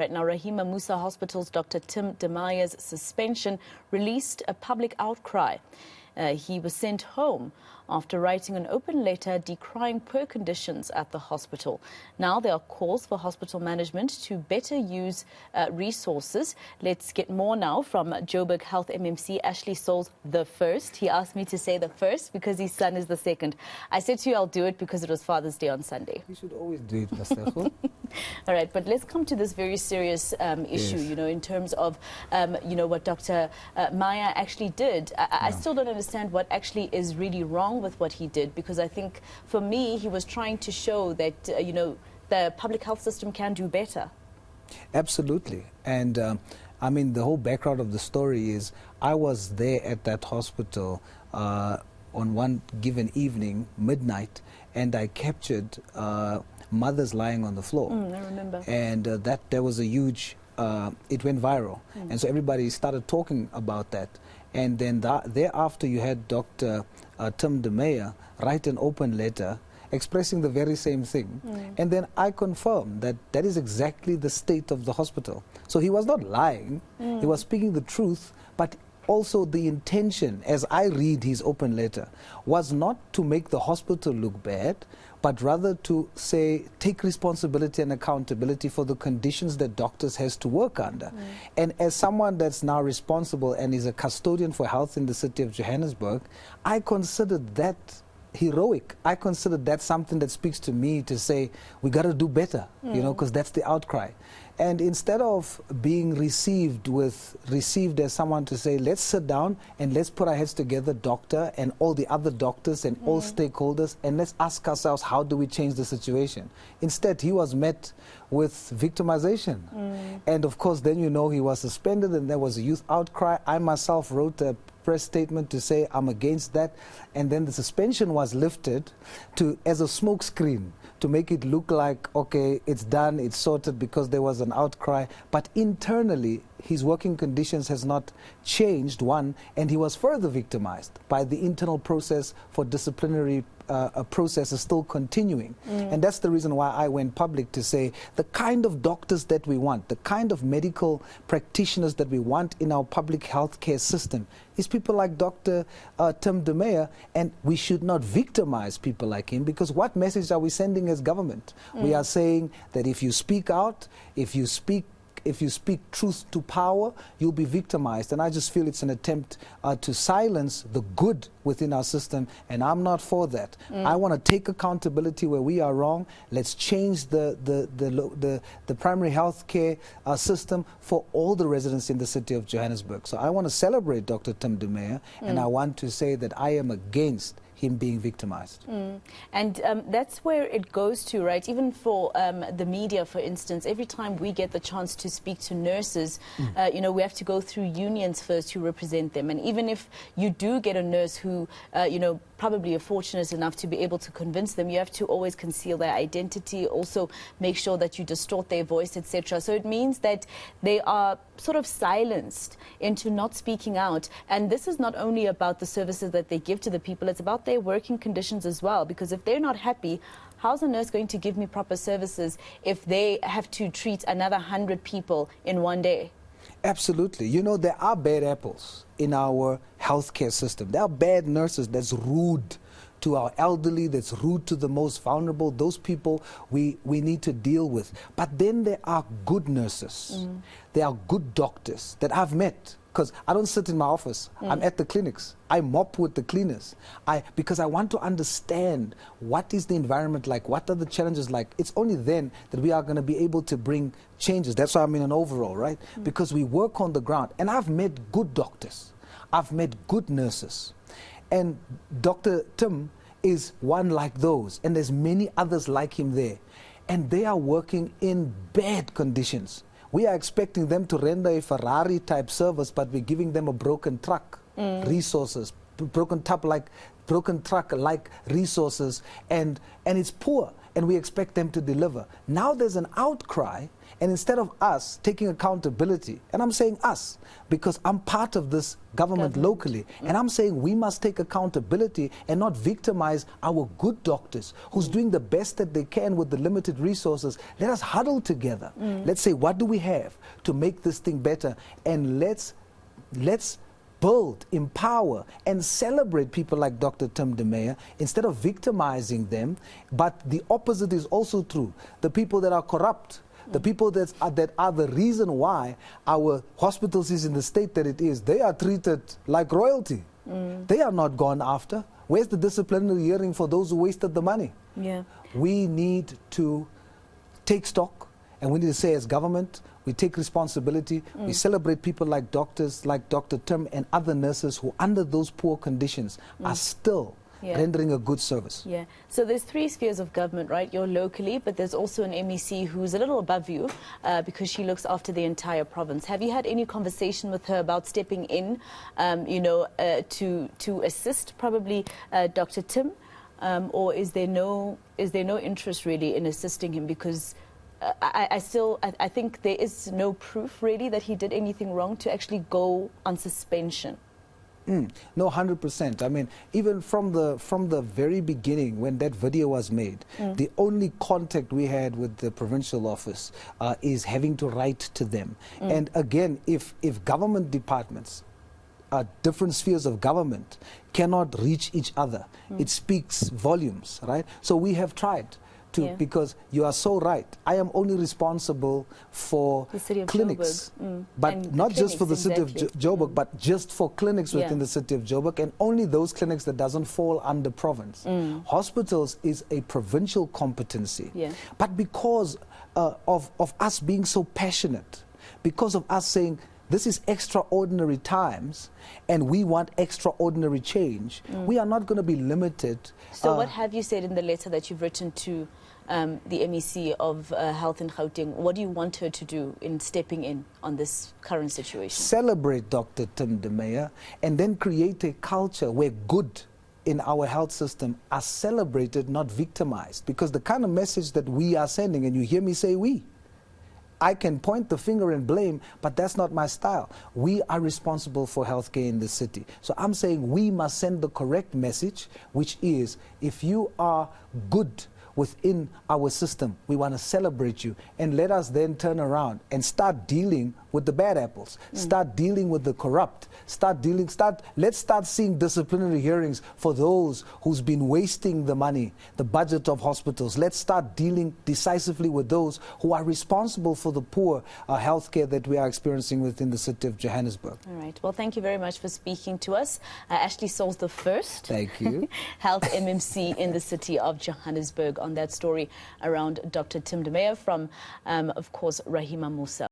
Right now, Rahima Musa Hospital's Dr. Tim de Meye's suspension released a public outcry. He was sent home after writing an open letter decrying poor conditions at the hospital. Now there are calls for hospital management to better use resources. Let's get more now from Joburg Health MMC, Ashley Souls the first. He asked me to say the first because his son is the second. I said to you I'll do it because it was Father's Day on Sunday. You should always do it, Pastor. All right, but let's come to this very serious issue, Yes. you know, in terms of, what Dr. Meyer actually did. I still don't understand what actually is really wrong with what he did, because I think, for me, he was trying to show that, the public health system can do better. Absolutely. And, I mean, the whole background of the story is I was there at that hospital on one given evening, midnight, and I captured mothers lying on the floor. I remember. And there was a huge, it went viral. And so everybody started talking about that. And then thereafter you had Dr. Tim de Meyer write an open letter expressing the very same thing. And then I confirmed that that is exactly the state of the hospital. So he was not lying, he was speaking the truth, but also the intention, as I read his open letter, was not to make the hospital look bad, but rather to say, take responsibility and accountability for the conditions that doctors has to work under. And as someone that's now responsible and is a custodian for health in the city of Johannesburg, I considered that heroic. I consider that something that speaks to me to say, we got to do better, you know, because that's the outcry. And instead of being received as someone to say, let's sit down and let's put our heads together, doctor and all the other doctors and all stakeholders, and let's ask ourselves, how do we change the situation? Instead, he was met with victimization. And of course, then he was suspended and there was a youth outcry. I myself wrote a press statement to say I'm against that, and then the suspension was lifted as a smokescreen to make it look like, okay, it's done, it's sorted, because there was an outcry. But internally, his working conditions has not changed, one, and he was further victimized by the internal process for disciplinary process is still continuing. And that's the reason why I went public to say the kind of doctors that we want, the kind of medical practitioners that we want in our public health care system is people like Dr. Tim de Meyer, and we should not victimize people like him, because what message are we sending as government? We are saying that if you speak out, if you speak truth to power, you'll be victimized. And I just feel it's an attempt to silence the good within our system, and I'm not for that. I want to take accountability where we are wrong. Let's change the primary health care system for all the residents in the city of Johannesburg. So I want to celebrate Dr. Tim de Meyer, and I want to say that I am against him being victimized. And that's where it goes to, right? Even for the media, for instance, every time we get the chance to speak to nurses, we have to go through unions first who represent them. And even if you do get a nurse who, probably are fortunate enough to be able to convince them, you have to always conceal their identity, also make sure that you distort their voice, etc. So it means that they are sort of silenced into not speaking out. And this is not only about the services that they give to the people, it's about their working conditions as well. Because if they're not happy, how's a nurse going to give me proper services if they have to treat another 100 people in one day? Absolutely. You know, there are bad apples in our healthcare system. There are bad nurses that's rude to our elderly, that's rude to the most vulnerable. Those people we need to deal with. But then there are good nurses. There are good doctors that I've met. Because I don't sit in my office, I'm at the clinics. I mop with the cleaners. Because I want to understand what is the environment like, what are the challenges like. It's only then that we are going to be able to bring changes. That's why I'm in an overall, right? Because we work on the ground. And I've met good doctors. I've met good nurses. And Dr. Tim is one like those. And there's many others like him there. And they are working in bad conditions. We are expecting them to render a Ferrari-type service, but we're giving them a broken truck resources, broken truck-like resources, and it's poor, and we expect them to deliver. Now there's an outcry, And instead of us taking accountability, and I'm saying us, because I'm part of this government locally, and I'm saying we must take accountability and not victimize our good doctors who's doing the best that they can with the limited resources. Let us huddle together. Let's say, what do we have to make this thing better? And let's build, empower, and celebrate people like Dr. Tim de Meyer instead of victimizing them. But the opposite is also true. The people that are corrupt, the people that are the reason why our hospitals is in the state that it is, they are treated like royalty. They are not gone after. Where's the disciplinary hearing for those who wasted the money? Yeah. We need to take stock, and we need to say, as government, we take responsibility. We celebrate people like doctors, like Dr. Tim and other nurses who, under those poor conditions, are still rendering a good service. Yeah. So there's three spheres of government, right? You're locally, but there's also an MEC who's a little above you because she looks after the entire province. Have you had any conversation with her about stepping in, you know, to assist probably Dr. Tim, or is there no interest really in assisting him? Because I think there is no proof really that he did anything wrong to actually go on suspension. No, 100%. I mean, even from the very beginning, when that video was made, the only contact we had with the provincial office is having to write to them. And again, if government departments, different spheres of government, cannot reach each other, it speaks volumes, right? So we have tried to, because you are so right. I am only responsible for the city of clinics, but and not just for the city exactly. of Joburg, but just for clinics within the city of Joburg, and only those clinics that doesn't fall under province. Hospitals is a provincial competency, but because of us being so passionate, because of us saying, this is extraordinary times, and we want extraordinary change, we are not going to be limited. So what have you said in the letter that you've written to the MEC of Health in Gauteng? What do you want her to do in stepping in on this current situation? Celebrate Dr. Tim de Meyer, and then create a culture where good in our health system are celebrated, not victimized. Because the kind of message that we are sending, and you hear me say we, I can point the finger and blame, but that's not my style. We are responsible for healthcare in the city. So I'm saying we must send the correct message, which is, if you are good within our system, we want to celebrate you, and let us then turn around and start dealing with the bad apples, start dealing with the corrupt, let's start seeing disciplinary hearings for those who's been wasting the money, the budget of hospitals. Let's start dealing decisively with those who are responsible for the poor healthcare that we are experiencing within the city of Johannesburg. All right. Well, thank you very much for speaking to us. Ashley Souls the first. Thank you. Health MMC in the city of Johannesburg, on that story around Dr. Tim de Meyer from, of course, Rahima Musa.